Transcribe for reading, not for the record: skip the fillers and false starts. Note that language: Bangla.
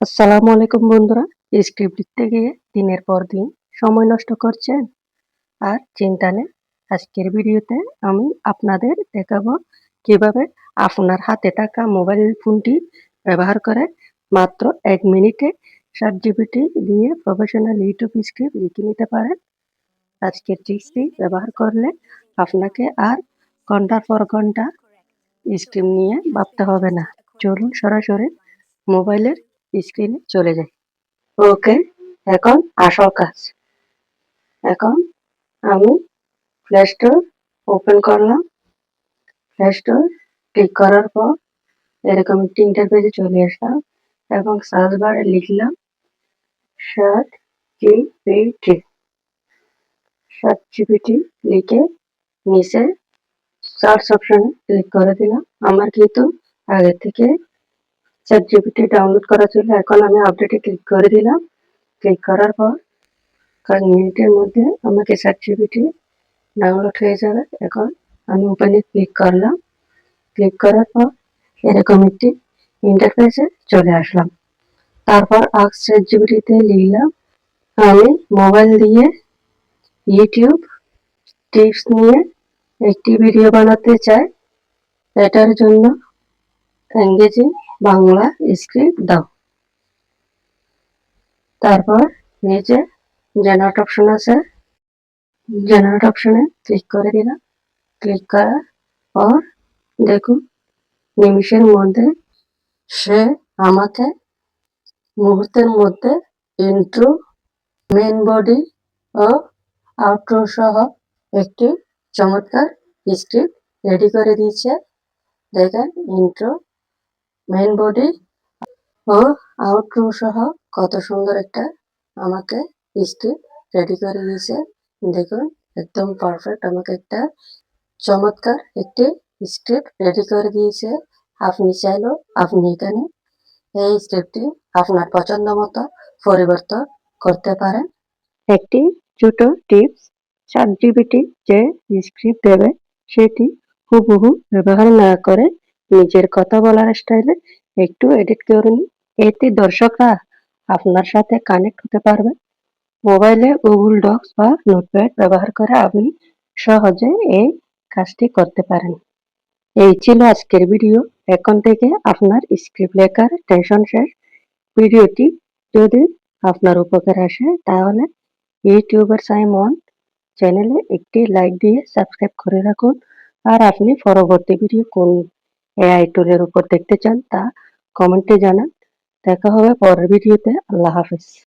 আসসালামু আলাইকুম বন্ধুরা। স্ক্রিপ্ট লিখতে গিয়ে দিনের পর দিন সময় নষ্ট করছেন? আর চিন্তা নেই, আজকের ভিডিওতে আমি আপনাদের দেখাবো কিভাবে আপনার হাতে থাকা মোবাইল ফোনটি ব্যবহার করে মাত্র 1 মিনিটে ChatGPT দিয়ে প্রফেশনাল ইউটিউব স্ক্রিপ্ট লিখে নিতে পারেন। আজকের ট্রিক্সটি ব্যবহার করলে আপনাকে আর ঘন্টার পর ঘন্টা স্ক্রিপ্ট নিয়ে ভাবতে হবে না। চলুন সরাসরি মোবাইলের স্ক্রিনে চলে যাই। ওকে, এখন আসল কাজ। এখন আমি প্লে স্টোর ওপেন করলাম। প্লে স্টোর ক্লিক করার পর এরকম একটি ইন্টারফেসে চলে আসলাম এবং সার্চ বারে লিখলাম ChatGPT। ChatGPT লিখে নিচে সার্চ অপশনে ক্লিক করে দিলাম। আমার কিন্তু আগে থেকে ChatGPT ডাউনলোড করা ছিল, এখন আমি আপডেটে ক্লিক করে দিলাম। ক্লিক করার পর কয়েক মিনিটের মধ্যে আমাকে ChatGPT ডাউনলোড হয়ে যাবে। এখন আমি ওপেনে ক্লিক করলাম। ক্লিক করার পর এরকম একটি ইন্টারফেসে চলে আসলাম। তারপর আস্ক ChatGPT তে লিখলাম আমি মোবাইল দিয়ে ইউটিউব টিপস নিয়ে একটি ভিডিও বানাতে চাই, এটার জন্য ইংরেজি বাংলা স্ক্রিপ্ট দাও। তারপর নিচে জেনারেট অপশন আছে, জেনারেট অপশনে ক্লিক করে দিলাম। ক্লিক করার পর দেখুন নিমিষের মধ্যে সে আমাকে মুহূর্তের মধ্যে ইন্ট্রো, মেইন বডি ও আউটরো সহ একটি চমৎকার স্ক্রিপ্ট রেডি করে দিয়েছে। দেখেন ইন্ট্রো, মেইন বডি ও আউটরো সহ কত সুন্দর একটা আমাকে স্ক্রিপ্ট রেডি করে দিয়েছে। দেখুন একদম পারফেক্ট আমাকে একটা চমৎকার একটি স্ক্রিপ্ট রেডি করে দিয়েছে। আপনি চাইলেও আপনি এখানে এই স্ক্রিপ্টটি আপনার পছন্দ মতো পরিবর্তন করতে পারেন। একটি ছোট টিপস, ChatGPT যে স্ক্রিপ্ট দেবে সেটি হুবহু ব্যবহার না করে নিজের কথা বলার স্টাইলে একটু এডিট করে নিন। এতে দর্শকরা আপনার সাথে কানেক্ট হতে পারবে। মোবাইলে গুগল ডক্স বা নোটপ্যাড ব্যবহার করে আপনি সহজে এই কাজটি করতে পারেন। এই ছিল আজকের ভিডিও। এখন থেকে আপনার স্ক্রিপ্ট লেখার টেনশন শেষ। ভিডিওটি যদি আপনার উপকারে আসে তাহলে ইউটিউবার সাইমন চ্যানেলে একটি লাইক দিয়ে সাবস্ক্রাইব করে রাখুন। আর আপনি পরবর্তী ভিডিও কোন এআই টুলের উপর দেখতে চান তা কমেন্টে জানান। দেখা হবে পরের ভিডিওতে। আল্লাহ হাফেজ।